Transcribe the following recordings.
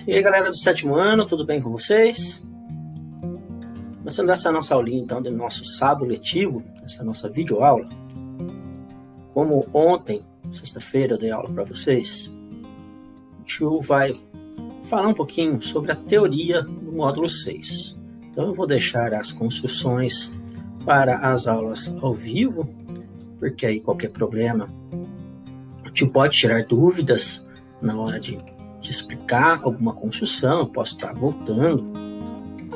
E aí, galera do 7º ano, tudo bem com vocês? Começando essa nossa aulinha, então, do nosso sábado letivo, essa nossa videoaula. Como ontem, sexta-feira, eu dei aula para vocês, o tio vai falar um pouquinho sobre a teoria do módulo 6. Então, eu vou deixar as construções para as aulas ao vivo, porque aí qualquer problema, o tio pode tirar dúvidas na hora de explicar alguma construção. Eu posso estar voltando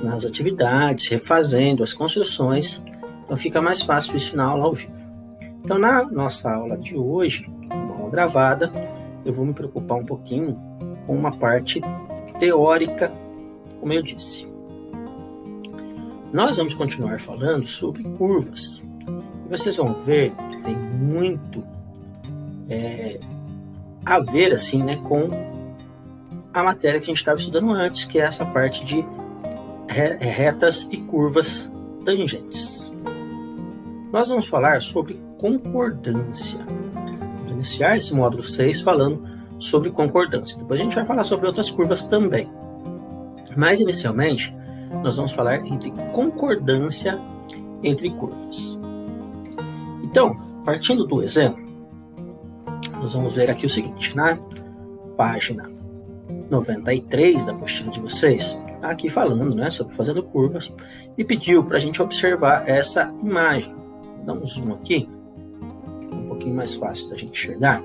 nas atividades, refazendo as construções, então fica mais fácil isso na aula ao vivo. Então, na nossa aula de hoje, uma aula gravada, eu vou me preocupar um pouquinho com uma parte teórica, como eu disse. Nós vamos continuar falando sobre curvas. E vocês vão ver que tem muito a ver, assim, né, com a matéria que a gente estava estudando antes, que é essa parte de retas e curvas tangentes. Nós vamos falar sobre concordância. Vamos iniciar esse módulo 6 falando sobre concordância. Depois a gente vai falar sobre outras curvas também. Mas, inicialmente, nós vamos falar entre concordância entre curvas. Então, partindo do exemplo, nós vamos ver aqui o seguinte, na página 93 da apostila de vocês, está aqui falando, né, sobre fazendo curvas, e pediu para a gente observar essa imagem. Vou dar um zoom aqui, fica um pouquinho mais fácil da gente enxergar.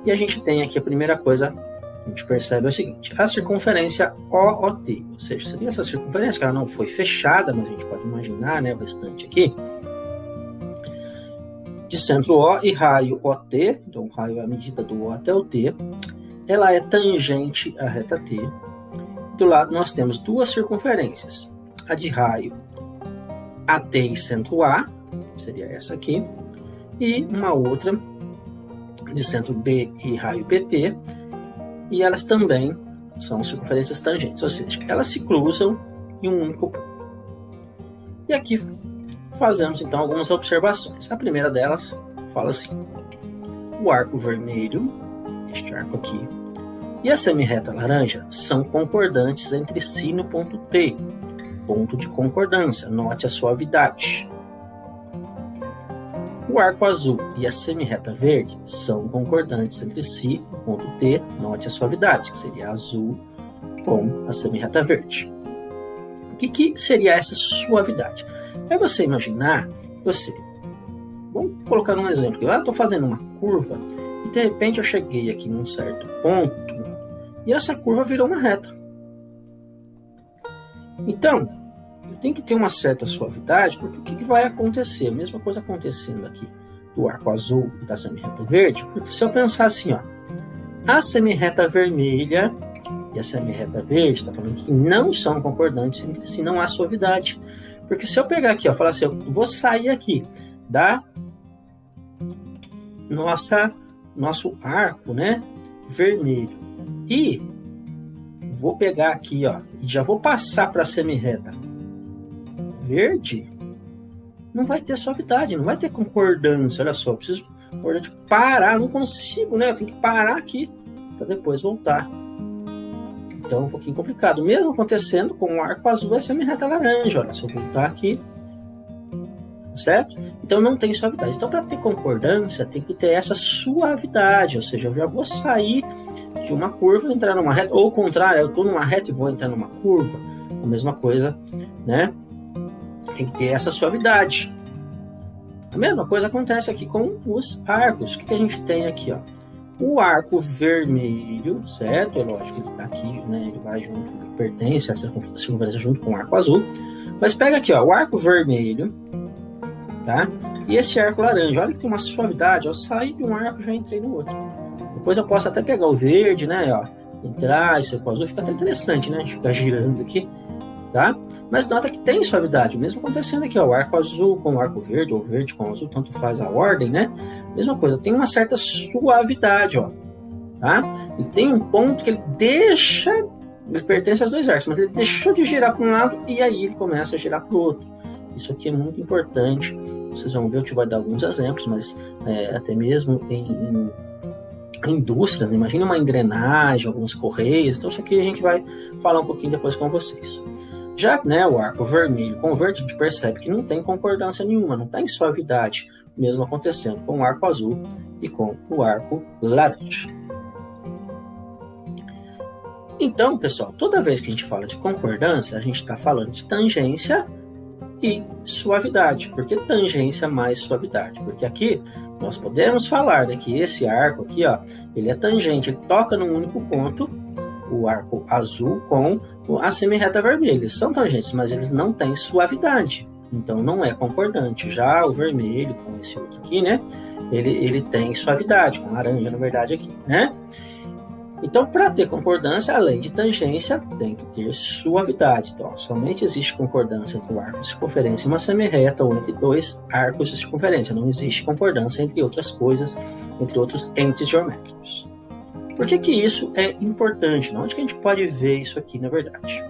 E a gente tem aqui a primeira coisa que a gente percebe é o seguinte: a circunferência OOT, ou seja, seria essa circunferência que ela não foi fechada, mas a gente pode imaginar, né, o restante aqui, de centro O e raio OT, então o raio é a medida do O até o T, ela é tangente à reta T. Do lado nós temos duas circunferências, a de raio AT e centro A, seria essa aqui, e uma outra de centro B e raio PT, e elas também são circunferências tangentes, ou seja, elas se cruzam em um único ponto. E aqui fazemos então algumas observações. A primeira delas fala assim: o arco vermelho, este arco aqui, e a semirreta laranja são concordantes entre si no ponto T, ponto de concordância, note a suavidade. O arco azul e a semirreta verde são concordantes entre si no ponto T, note a suavidade, que seria azul com a semirreta verde. O que seria essa suavidade? É você imaginar que vamos colocar um exemplo, eu estou fazendo uma curva e de repente eu cheguei aqui num certo ponto e essa curva virou uma reta. Então, eu tenho que ter uma certa suavidade, porque o que vai acontecer? A mesma coisa acontecendo aqui do arco azul e da semirreta verde, porque se eu pensar assim, ó, a semirreta vermelha e a semirreta verde, está falando que não são concordantes entre si, não há suavidade. Porque se eu pegar aqui, ó, falar assim, eu vou sair aqui da nosso arco, né, vermelho, e vou pegar aqui, ó, e já vou passar para a semirreta verde, não vai ter suavidade, não vai ter concordância. Olha só, eu preciso parar, não consigo, né, eu tenho que parar aqui para depois voltar. Então é um pouquinho complicado. Mesmo acontecendo com o arco azul e a semirreta laranja. Olha, se eu voltar aqui, certo? Então não tem suavidade. Então, para ter concordância, tem que ter essa suavidade. Ou seja, eu já vou sair de uma curva e entrar numa reta. Ou o contrário, eu estou numa reta e vou entrar numa curva. A mesma coisa, né? Tem que ter essa suavidade. A mesma coisa acontece aqui com os arcos. O que a gente tem aqui, ó? O arco vermelho, certo? É lógico que ele está aqui, né? Ele vai junto, ele pertence a circunferência junto com o arco azul. Mas pega aqui, ó, o arco vermelho, tá? E esse arco laranja. Olha que tem uma suavidade. Eu saí de um arco e já entrei no outro. Depois eu posso até pegar o verde, né? Ó, entrar, esse arco azul, fica até interessante, né? A gente ficar girando aqui, tá? Mas nota que tem suavidade. Mesmo acontecendo aqui, ó, o arco azul com o arco verde, ou verde com o azul, tanto faz a ordem, né? Mesma coisa, tem uma certa suavidade, ó, tá? E tem um ponto que ele pertence aos dois arcos, mas ele deixou de girar para um lado e aí ele começa a girar para o outro. Isso aqui é muito importante. Vocês vão ver, eu te vou dar alguns exemplos, mas até mesmo em indústrias, imagina uma engrenagem, alguns correios, então isso aqui a gente vai falar um pouquinho depois com vocês. Já, né, o arco vermelho com o verde, a gente percebe que não tem concordância nenhuma, não tem suavidade, mesmo acontecendo com o arco azul e com o arco laranja. Então, pessoal, toda vez que a gente fala de concordância, a gente está falando de tangência e suavidade. Por que tangência mais suavidade? Porque aqui nós podemos falar que esse arco aqui, ó, ele é tangente, ele toca num único ponto, o arco azul com a semirreta vermelha. Eles são tangentes, mas eles não têm suavidade. Então não é concordante. Já o vermelho com esse outro aqui, né? Ele tem suavidade, com laranja, na verdade, aqui, né? Então, para ter concordância, além de tangência, tem que ter suavidade. Então, ó, somente existe concordância entre o arco de circunferência e uma semirreta ou entre dois arcos de circunferência. Não existe concordância entre outras coisas, entre outros entes geométricos. Por que isso é importante? Onde que a gente pode ver isso aqui, na verdade?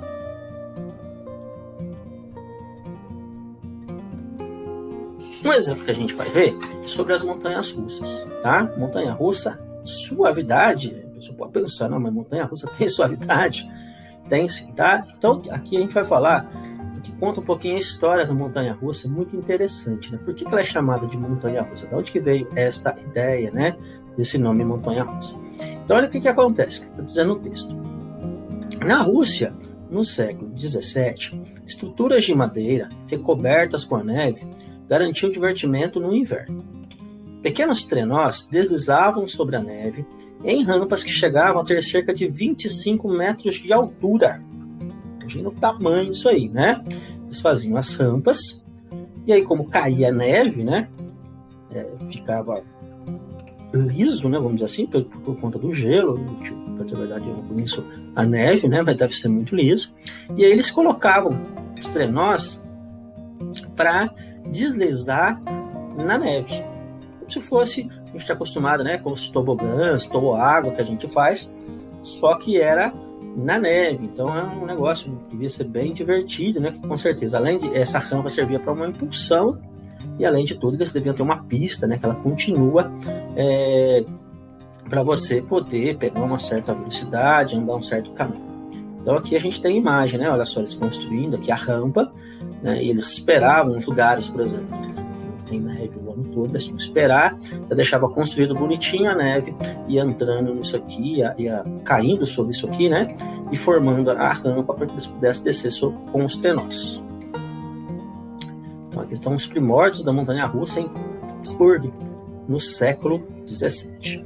Um exemplo que a gente vai ver é sobre as montanhas russas, tá? Montanha-russa, suavidade, a pessoa pode pensar, não, mas montanha-russa tem suavidade? Tem sim, tá? Então, aqui a gente vai falar, que conta um pouquinho a história da montanha-russa, muito interessante, né? Por que ela é chamada de montanha-russa? De onde que veio esta ideia, né? Desse nome montanha-russa? Então, olha o que acontece, que está dizendo o texto. Na Rússia, no século XVII, estruturas de madeira recobertas com a neve garantiam divertimento no inverno. Pequenos trenós deslizavam sobre a neve em rampas que chegavam a ter cerca de 25 metros de altura. Imagina o tamanho disso aí, né? Eles faziam as rampas, e aí como caía a neve, né? Ficava liso, né? Vamos dizer assim, por conta do gelo. Para dizer a verdade, eu não conheço a neve, né? Mas deve ser muito liso. E aí eles colocavam os trenós para deslizar na neve. Como se fosse, a gente está acostumado, né, com os tobogãs, toboágua que a gente faz, só que era na neve. Então é um negócio que devia ser bem divertido, né? Com certeza, além de essa rampa servia para uma impulsão, e além de tudo, eles deviam ter uma pista, né, que ela continua para você poder pegar uma certa velocidade, andar um certo caminho. Então aqui a gente tem a imagem, né? Olha só, eles construindo aqui a rampa, né, e eles esperavam em lugares, por exemplo, que não tem neve o ano todo, eles tinham que esperar, já deixava construído bonitinho a neve, ia entrando nisso aqui, ia caindo sobre isso aqui, né? E formando a rampa para que eles pudessem descer com os trenós. Então aqui estão os primórdios da montanha-russa em Pittsburgh, no século XVII.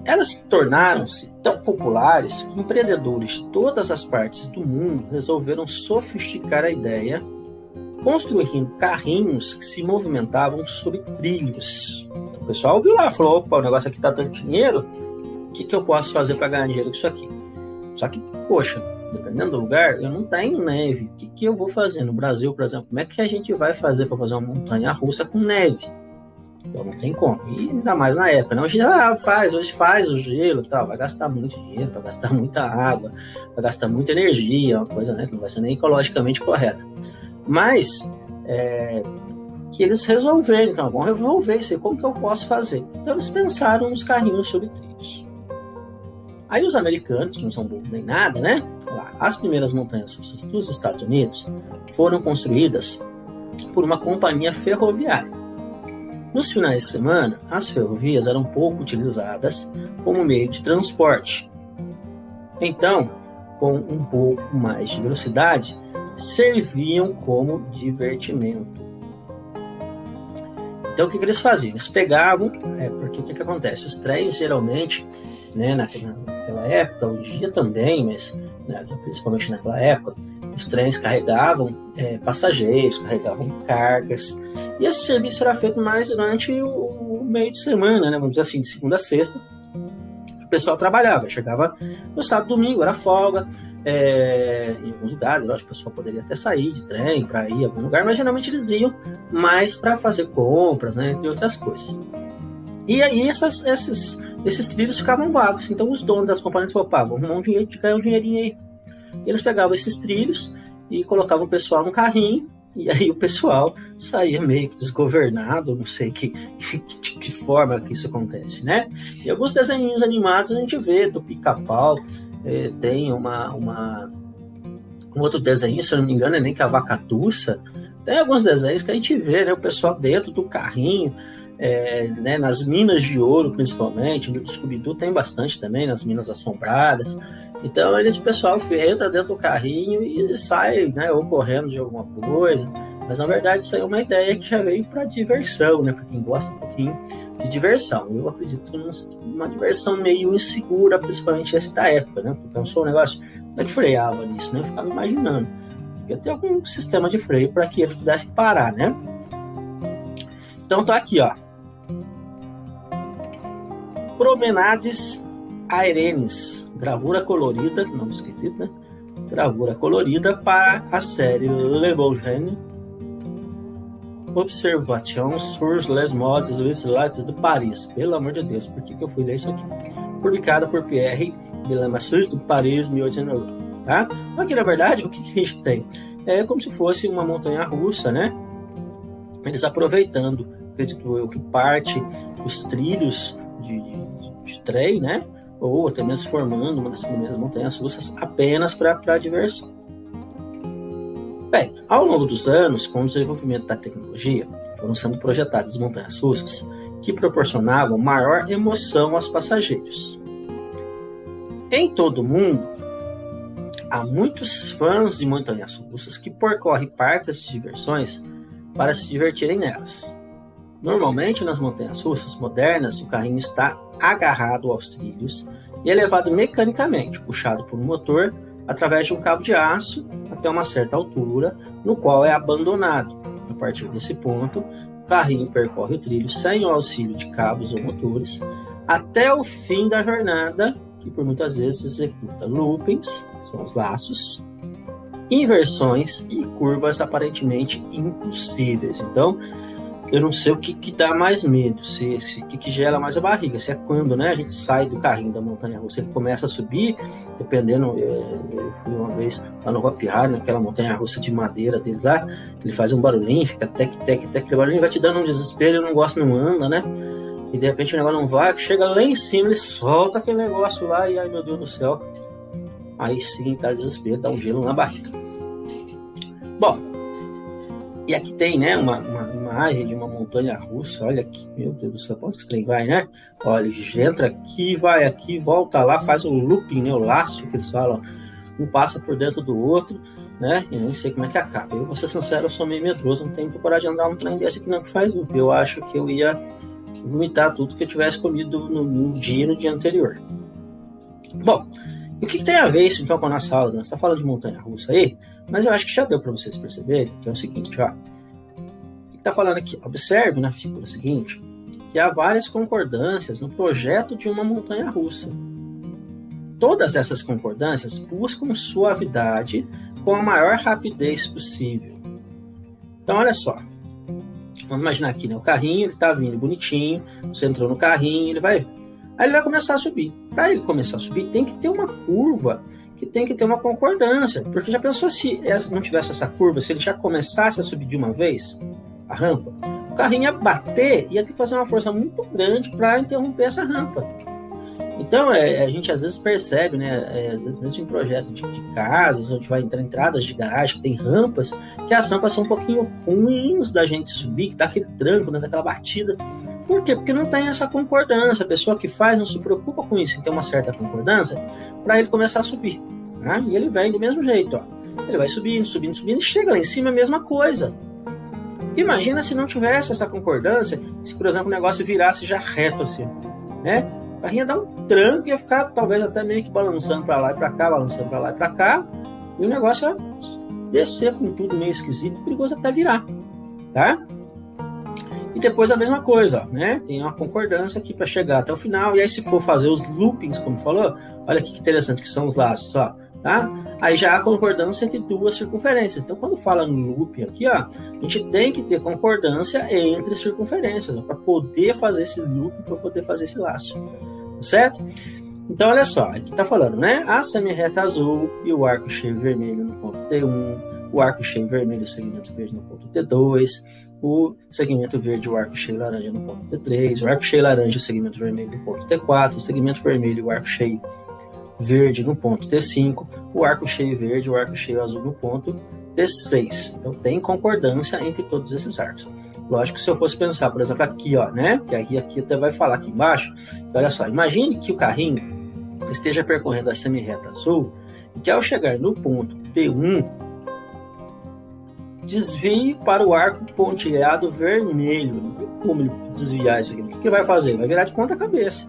Elas tornaram-se tão populares que empreendedores de todas as partes do mundo resolveram sofisticar a ideia, construindo carrinhos que se movimentavam sobre trilhos. O pessoal ouviu lá, falou, opa, o negócio aqui está dando dinheiro, o que eu posso fazer para ganhar dinheiro com isso aqui? Só que, poxa, dependendo do lugar, eu não tenho neve. O que eu vou fazer? No Brasil, por exemplo, como é que a gente vai fazer para fazer uma montanha-russa com neve? Então não tem como. E ainda mais na época, né? Hoje faz o gelo, tal, vai gastar muito dinheiro, vai gastar muita água, vai gastar muita energia, uma coisa, né, que não vai ser nem ecologicamente correta. Mas que eles resolveram, então vamos resolver isso aí, como que eu posso fazer? Então eles pensaram nos carrinhos sobre trilhos. Aí os americanos, que não são bobos nem nada, né? As primeiras montanhas russas dos Estados Unidos foram construídas por uma companhia ferroviária. Nos finais de semana, as ferrovias eram pouco utilizadas como meio de transporte. Então, com um pouco mais de velocidade, serviam como divertimento. Então, o que eles faziam? Eles pegavam, porque o que acontece? Os trens, geralmente, né, naquela época, hoje em dia também, mas né, principalmente naquela época, os trens carregavam passageiros, carregavam cargas, e esse serviço era feito mais durante o meio de semana, né, vamos dizer assim, de segunda a sexta, o pessoal trabalhava, chegava no sábado e domingo, era folga, em alguns lugares, lógico, o pessoal poderia até sair de trem para ir a algum lugar, mas geralmente eles iam mais para fazer compras, né, entre outras coisas. E aí esses trilhos ficavam vagos, então os donos das companhias falavam, vamos arrumar um dinheiro, ganhar um dinheirinho aí. E eles pegavam esses trilhos e colocavam o pessoal no carrinho E aí o pessoal saía meio que desgovernado, não sei de que forma que isso acontece, né? E alguns desenhinhos animados a gente vê do Pica-Pau, tem um outro desenho, se eu não me engano, é nem que a Vacatuça. Tem alguns desenhos que a gente vê, né? O pessoal dentro do carrinho, né, nas minas de ouro, principalmente, no Scooby-Doo tem bastante também, nas minas assombradas. Então, o pessoal entra dentro do carrinho e sai, né, ou correndo de alguma coisa. Mas, na verdade, isso aí é uma ideia que já veio para diversão, né, para quem gosta um pouquinho de diversão. Eu acredito numa diversão meio insegura, principalmente essa da época, né? Porque pensou um negócio, como é que freava nisso, né? Eu ficava imaginando. Devia ter algum sistema de freio para que ele pudesse parar, né? Então, tá aqui, ó. Promenades Aerenes, gravura colorida, nome esquisito, né? Gravura colorida para a série Le Beau Gênie, Observation sur les modes visuels de Paris. Pelo amor de Deus, por que eu fui ler isso aqui? Publicada por Pierre de Lamassoure, de Paris, 1890. Tá? Então, aqui, na verdade, o que a gente tem? É como se fosse uma montanha-russa, né? Eles aproveitando, acredito eu, que parte dos trilhos de trem, né? Ou até mesmo formando uma das primeiras montanhas russas apenas para diversão. Bem, ao longo dos anos, com o desenvolvimento da tecnologia, foram sendo projetadas montanhas russas que proporcionavam maior emoção aos passageiros. Em todo o mundo, há muitos fãs de montanhas russas que percorrem parques de diversões para se divertirem nelas. Normalmente, nas montanhas russas modernas, o carrinho está agarrado aos trilhos e é levado mecanicamente, puxado por um motor, através de um cabo de aço até uma certa altura, no qual é abandonado. A partir desse ponto, o carrinho percorre o trilho sem o auxílio de cabos ou motores, até o fim da jornada, que por muitas vezes executa loopings, são os laços, inversões e curvas aparentemente impossíveis. Então, eu não sei o que dá mais medo, o que gela mais a barriga, se é quando, né, a gente sai do carrinho da montanha-russa, ele começa a subir, dependendo, eu fui uma vez lá no Hopi Hari, naquela montanha-russa de madeira deles lá, ele faz um barulhinho, fica tec, aquele barulhinho vai te dando um desespero, eu não gosto, não anda, né, e de repente o negócio não vai, chega lá em cima, ele solta aquele negócio lá, e ai meu Deus do céu, aí sim, dá desespero, dá um gelo na barriga. Bom, e aqui tem, né, uma imagem de uma montanha russa, olha aqui, meu Deus do céu, onde que esse trem vai, né? Olha, entra aqui, vai aqui, volta lá, faz o looping, né, o laço que eles falam, um passa por dentro do outro, né, e nem sei como é que acaba. Eu vou ser sincero, eu sou meio medroso, não tenho muita coragem de andar num trem desse aqui não que faz loop. Eu acho que eu ia vomitar tudo que eu tivesse comido no dia anterior. Bom, e o que tem a ver isso então com a nossa aula? Você está falando de montanha-russa aí, mas eu acho que já deu para vocês perceberem que é o seguinte, ó. O que está falando aqui? Observe na figura seguinte que há várias concordâncias no projeto de uma montanha-russa. Todas essas concordâncias buscam suavidade com a maior rapidez possível. Então, olha só. Vamos imaginar aqui, né? O carrinho, ele está vindo bonitinho, você entrou no carrinho, ele vai... Aí ele vai começar a subir. Para ele começar a subir, tem que ter uma curva, que tem que ter uma concordância. Porque já pensou se não tivesse essa curva, se ele já começasse a subir de uma vez, a rampa, o carrinho ia bater, ia ter que fazer uma força muito grande para interromper essa rampa. Então, a gente às vezes percebe, né, às vezes mesmo em projetos de casas, onde vai entrar entradas de garagem, que tem rampas, que as rampas são um pouquinho ruins da gente subir, que dá aquele tranco, né, daquela batida. Por quê? Porque não tem essa concordância. A pessoa que faz não se preocupa com isso, em ter uma certa concordância, para ele começar a subir. Tá? E ele vem do mesmo jeito. Ó. Ele vai subindo, e chega lá em cima, a mesma coisa. Imagina se não tivesse essa concordância, se, por exemplo, o negócio virasse já reto assim, né? O carrinho ia dar um tranco e ia ficar talvez até meio que balançando para lá e para cá, balançando para lá e para cá, e o negócio ia descer com tudo meio esquisito, perigoso até virar, tá? E depois a mesma coisa, né? Tem uma concordância aqui para chegar até o final, e aí se for fazer os loopings, como falou, olha que interessante que são os laços, ó, tá? Aí já há concordância entre duas circunferências. Então, quando fala no looping aqui, ó, a gente tem que ter concordância entre circunferências, para poder fazer esse looping, para poder fazer esse laço, certo? Então, olha só, aqui tá falando, né? A semi-reta azul e o arco cheio vermelho no ponto T1, o arco cheio vermelho, o segmento verde no ponto T2, o segmento verde, o arco cheio laranja no ponto T3, o arco cheio laranja, o segmento vermelho no ponto T4, o segmento vermelho, o arco cheio verde no ponto T5, o arco cheio verde, o arco cheio azul no ponto T6. Então tem concordância entre todos esses arcos. Lógico que se eu fosse pensar, por exemplo, aqui, ó, né? Que aqui até vai falar aqui embaixo. Olha só, imagine que o carrinho esteja percorrendo a semi-reta azul e que ao chegar no ponto T1, desvie para o arco pontilhado vermelho. Não tem como ele desviar isso aqui. O que ele vai fazer? Vai virar de ponta cabeça,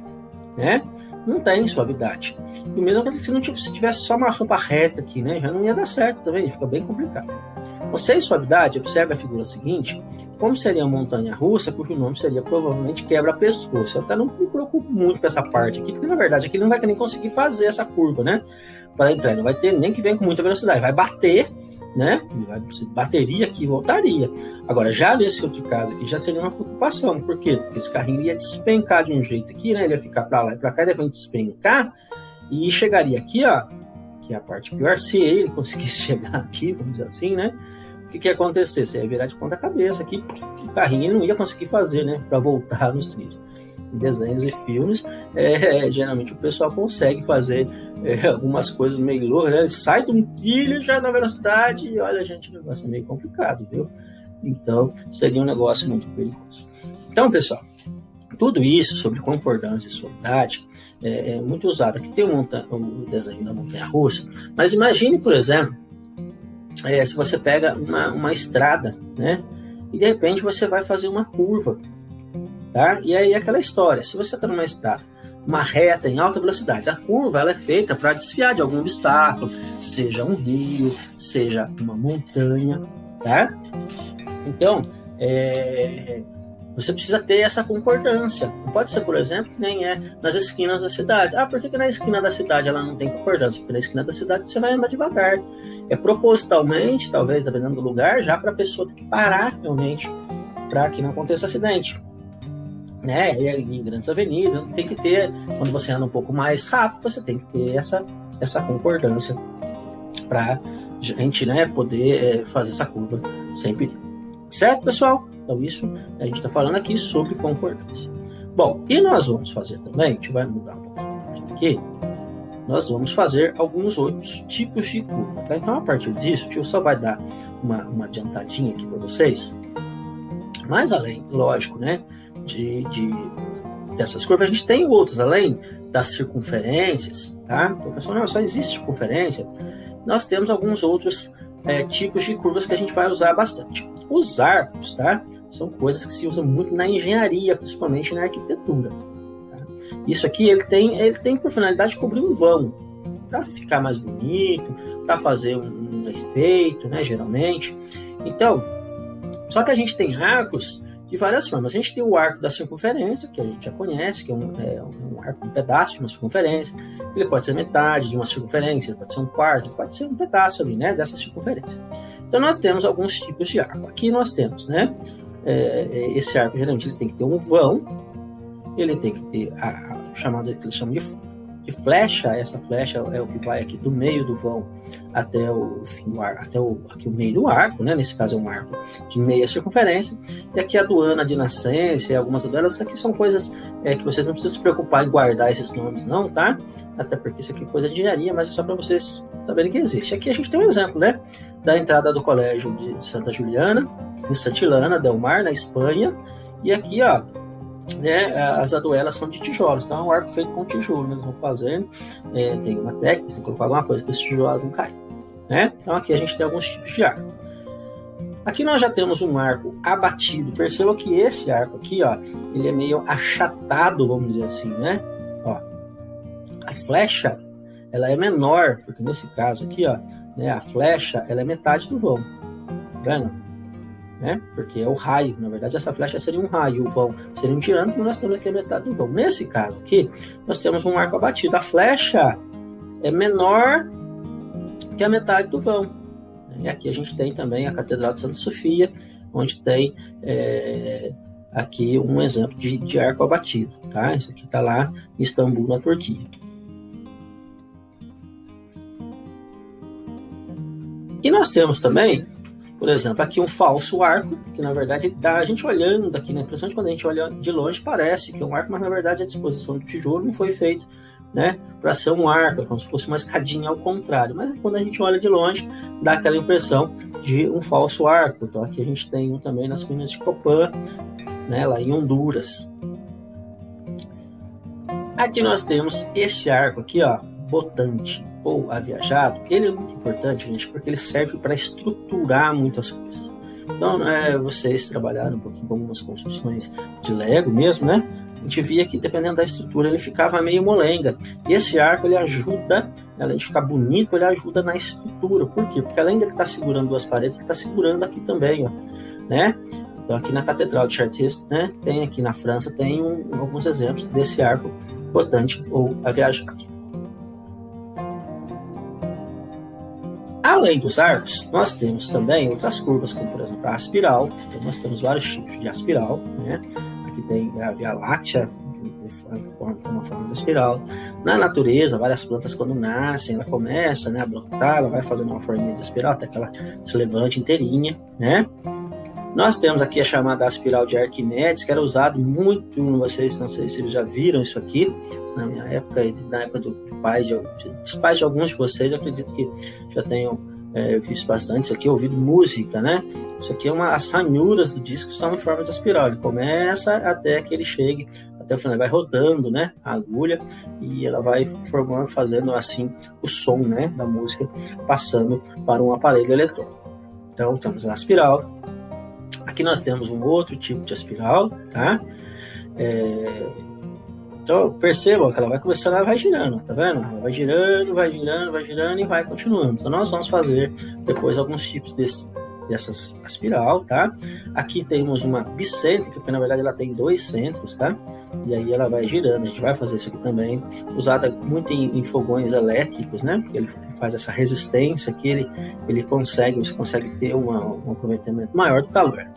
né? Não tem suavidade. E o mesmo se não tivesse só uma rampa reta aqui, né? Já não ia dar certo também, fica bem complicado. Então, sem suavidade, observe a figura seguinte, como seria uma montanha russa, cujo nome seria provavelmente quebra-pescoço. Eu até não me preocupo muito com essa parte aqui, porque na verdade aqui ele não vai nem conseguir fazer essa curva, né? Para entrar, não vai ter nem que vem com muita velocidade, vai bater, né? Bateria aqui e voltaria. Agora, já nesse outro caso aqui, já seria uma preocupação. Por quê? Porque esse carrinho ia despencar de um jeito aqui, né? Ele ia ficar para lá e para cá, e depois despencar, e chegaria aqui, ó, que é a parte pior, se ele conseguisse chegar aqui, vamos dizer assim, né? O que ia acontecer? Você ia virar de ponta cabeça aqui, o carrinho ele não ia conseguir fazer, né? Para voltar nos trilhos. Em desenhos e filmes, geralmente o pessoal consegue fazer algumas coisas meio loucas, né? Ele sai de um trilho já na velocidade e olha, gente, o negócio é meio complicado, viu? Então, seria um negócio muito perigoso. Então, pessoal, tudo isso sobre concordância e suavidade é muito usado. Aqui tem o desenho da montanha-russa, mas imagine, por exemplo, se você pega uma estrada, né? E de repente você vai fazer uma curva, tá? E aí aquela história, se você está numa estrada, uma reta em alta velocidade, a curva ela é feita para desviar de algum obstáculo, seja um rio, seja uma montanha, tá? Então, você precisa ter essa concordância. Não pode ser, por exemplo, que nem nas esquinas da cidade. Ah, por que na esquina da cidade ela não tem concordância? Porque na esquina da cidade você vai andar devagar. É propositalmente, talvez, dependendo do lugar, já para a pessoa ter que parar realmente para que não aconteça acidente. Né? E em grandes avenidas, tem que ter, quando você anda um pouco mais rápido, você tem que ter essa concordância para a gente, né, poder fazer essa curva sem perigo. Certo, pessoal? Então, isso a gente está falando aqui sobre concordância. Bom, e nós vamos fazer também, a gente vai mudar um pouquinho aqui, nós vamos fazer alguns outros tipos de curva. Tá? Então, a partir disso, o tio só vai dar uma adiantadinha aqui para vocês. Mas além, lógico, né, dessas curvas, a gente tem outras, além das circunferências, tá? Então, pessoal, não, só existe circunferência. Nós temos alguns outros tipos de curvas que a gente vai usar bastante. Os arcos, tá? São coisas que se usam muito na engenharia, principalmente na arquitetura. Tá? Isso aqui, ele tem por finalidade de cobrir um vão, para ficar mais bonito, para fazer um efeito, né, geralmente. Então, só que a gente tem arcos de várias formas. A gente tem o arco da circunferência, que a gente já conhece, que é um arco, um pedaço de uma circunferência. Ele pode ser metade de uma circunferência, ele pode ser um quarto, ele pode ser um pedaço ali, né, dessa circunferência. Então, nós temos alguns tipos de arco. Aqui nós temos, né, esse arco, geralmente, ele tem que ter um vão, ele tem que ter o chamado, que eles chamam de flecha. Essa flecha é o que vai aqui do meio do vão até o fim do arco, até aqui o meio do arco, né? Nesse caso é um arco de meia circunferência. E aqui a aduana de nascência, algumas delas aqui são coisas que vocês não precisam se preocupar em guardar esses nomes, não, tá? Até porque isso aqui é coisa de engenharia, mas é só para vocês saberem que existe. Aqui a gente tem um exemplo, né? Da entrada do colégio de Santa Juliana, em Santilana, Del Mar, na Espanha. E aqui, ó, né, as aduelas são de tijolos, então é um arco feito com tijolo, né? Eles vão fazendo, tem uma técnica, tem que colocar alguma coisa para esses tijolos não caírem, né? Então aqui a gente tem alguns tipos de arco. Aqui nós já temos um arco abatido. Perceba que esse arco aqui, ó, ele é meio achatado, vamos dizer assim, né? Ó, a flecha, ela é menor, porque nesse caso aqui, ó, né, a flecha, ela é metade do vão, tá vendo? Né? Porque é o raio, na verdade essa flecha seria um raio, o vão seria um diâmetro, nós temos aqui a metade do vão. Nesse caso aqui, nós temos um arco abatido, a flecha é menor que a metade do vão. E aqui a gente tem também a Catedral de Santa Sofia, onde tem aqui um exemplo de arco abatido, tá? Isso aqui está lá em Istambul, na Turquia. E nós temos também, por exemplo, aqui um falso arco, que na verdade a gente olhando aqui, né, principalmente quando a gente olha de longe, parece que é um arco, mas na verdade a disposição do tijolo não foi feito, né, para ser um arco, como se fosse uma escadinha ao contrário. Mas quando a gente olha de longe, dá aquela impressão de um falso arco. Então aqui a gente tem um também nas minas de Copan, né, lá em Honduras. Aqui nós temos este arco aqui, ó, botante ou aviajado. Ele é muito importante, gente, porque ele serve para estruturar muitas coisas. Então, vocês trabalharam um pouquinho com algumas construções de Lego mesmo, né? A gente via que, dependendo da estrutura, ele ficava meio molenga. E esse arco, ele ajuda, além de ficar bonito, ele ajuda na estrutura. Por quê? Porque além de ele estar segurando duas paredes, ele está segurando aqui também, ó, né? Então, aqui na Catedral de Chartres, né, tem aqui na França, tem alguns exemplos desse arco botante ou aviajado. Além dos arcos, nós temos também outras curvas, como por exemplo a aspiral. Então, nós temos vários tipos de aspiral, né? Aqui tem a Via Láctea, que tem uma forma de espiral. Na natureza, várias plantas quando nascem, ela começa, né, a brotar, ela vai fazendo uma forminha de espiral até que ela se levante inteirinha, né? Nós temos aqui a chamada aspiral de Arquimedes, que era usado muito, vocês não sei se vocês já viram isso aqui, na minha época, na época dos pais de alguns de vocês, eu acredito que já tenham visto bastante isso aqui, ouvido música, né? Isso aqui as ranhuras do disco são em forma de espiral, ele começa até que ele chegue, até o final, vai rodando, né, a agulha, e ela vai formando, fazendo assim o som, né, da música, passando para um aparelho eletrônico. Então, temos a aspiral. Aqui nós temos um outro tipo de aspiral, tá? Então, percebam que ela vai começando, ela vai girando, tá vendo? Ela vai girando, vai girando, vai girando e vai continuando. Então, nós vamos fazer depois alguns tipos dessas aspiral, tá? Aqui temos uma bicêntrica, que na verdade ela tem 2 centros, tá? E aí ela vai girando, a gente vai fazer isso aqui também, usada muito em fogões elétricos, né? Porque ele faz essa resistência que você consegue ter um aproveitamento maior do calor.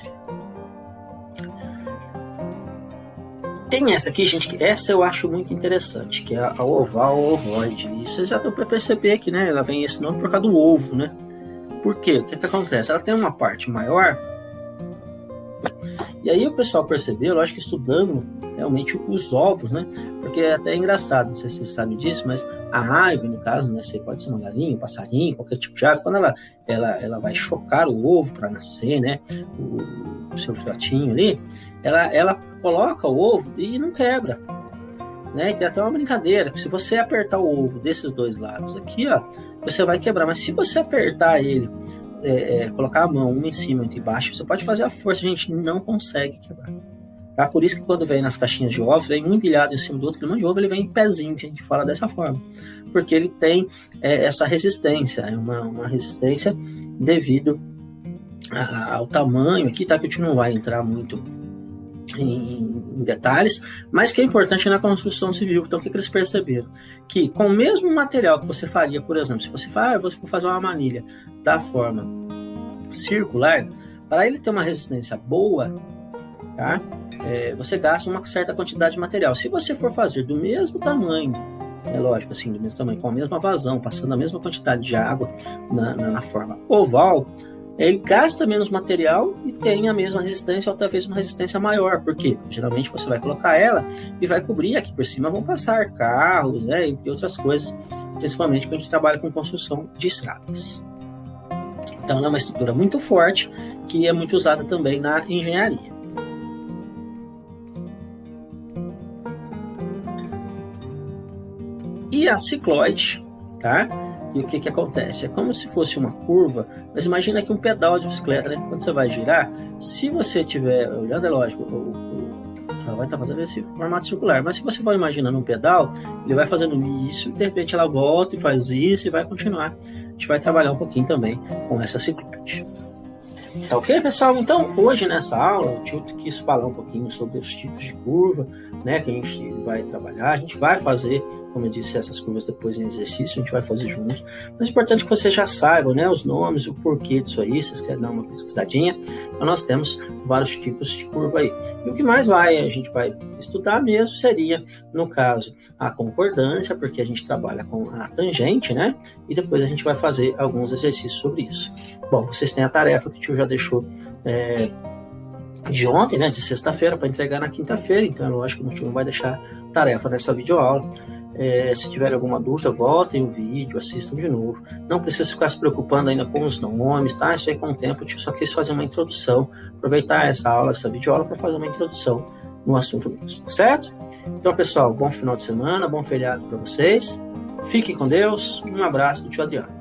Tem essa aqui, gente, que essa eu acho muito interessante, que é a oval ovoide. E vocês já deu para perceber aqui, né? Ela vem esse nome por causa do ovo, né? Por quê? O que acontece? Ela tem uma parte maior, e aí o pessoal percebeu, eu acho que estudando realmente os ovos, né? Porque é até engraçado, não sei se vocês sabem disso, mas a ave, no caso, né? Você pode ser uma galinha, um passarinho, qualquer tipo de ave, quando ela vai chocar o ovo para nascer, né? O seu filhotinho ali, ela coloca o ovo e não quebra, né? E tem até uma brincadeira, que se você apertar o ovo desses dois lados aqui, ó, você vai quebrar, mas se você apertar ele, colocar a mão uma em cima e outra embaixo, você pode fazer a força, a gente não consegue quebrar. Tá? Por isso que quando vem nas caixinhas de ovos, vem um empilhado em cima do outro, que de ovo ele vem em pezinho, que a gente fala dessa forma, porque ele tem essa resistência, é uma resistência devido ao tamanho aqui, tá? Que a gente não vai entrar muito em detalhes, mas que é importante na construção civil. Então, o que eles perceberam? Que com o mesmo material que você faria, por exemplo, se você fala, você for fazer uma manilha da forma circular, para ele ter uma resistência boa, tá? Você gasta uma certa quantidade de material. Se você for fazer do mesmo tamanho, lógico, assim, do mesmo tamanho, com a mesma vazão, passando a mesma quantidade de água na forma oval, ele gasta menos material e tem a mesma resistência, ou talvez uma resistência maior, porque geralmente você vai colocar ela e vai cobrir, aqui por cima vão passar carros, né, entre outras coisas, principalmente quando a gente trabalha com construção de estradas. Então ela é uma estrutura muito forte, que é muito usada também na engenharia. E a cicloide, tá? E o que acontece? É como se fosse uma curva, mas imagina aqui um pedal de bicicleta, né? Quando você vai girar, se você estiver olhando, é lógico, ela vai estar fazendo esse formato circular, mas se você for imaginando um pedal, ele vai fazendo isso, e de repente ela volta e faz isso e vai continuar. A gente vai trabalhar um pouquinho também com essa cicloide. Tá ok, pessoal? Então, hoje nessa aula, o tio quis falar um pouquinho sobre os tipos de curva, né, que a gente vai trabalhar. A gente vai fazer, como eu disse, essas curvas depois em exercício, a gente vai fazer juntos. Mas é importante que você já saiba, né, os nomes, o porquê disso aí, se vocês querem dar uma pesquisadinha. Então, nós temos vários tipos de curva aí. E o que mais a gente vai estudar mesmo seria, no caso, a concordância, porque a gente trabalha com a tangente, né? E depois a gente vai fazer alguns exercícios sobre isso. Bom, vocês têm a tarefa que o tio já deixou de ontem, né, de sexta-feira, para entregar na quinta-feira, então é lógico que o tio não vai deixar tarefa nessa videoaula. Se tiver alguma dúvida, voltem o vídeo, assistam de novo. Não precisa ficar se preocupando ainda com os nomes, tá? Isso aí com o tempo, o tio só quis fazer uma introdução, aproveitar essa aula, essa videoaula, para fazer uma introdução no assunto mesmo, certo? Então, pessoal, bom final de semana, bom feriado para vocês. Fiquem com Deus, um abraço do tio Adriano.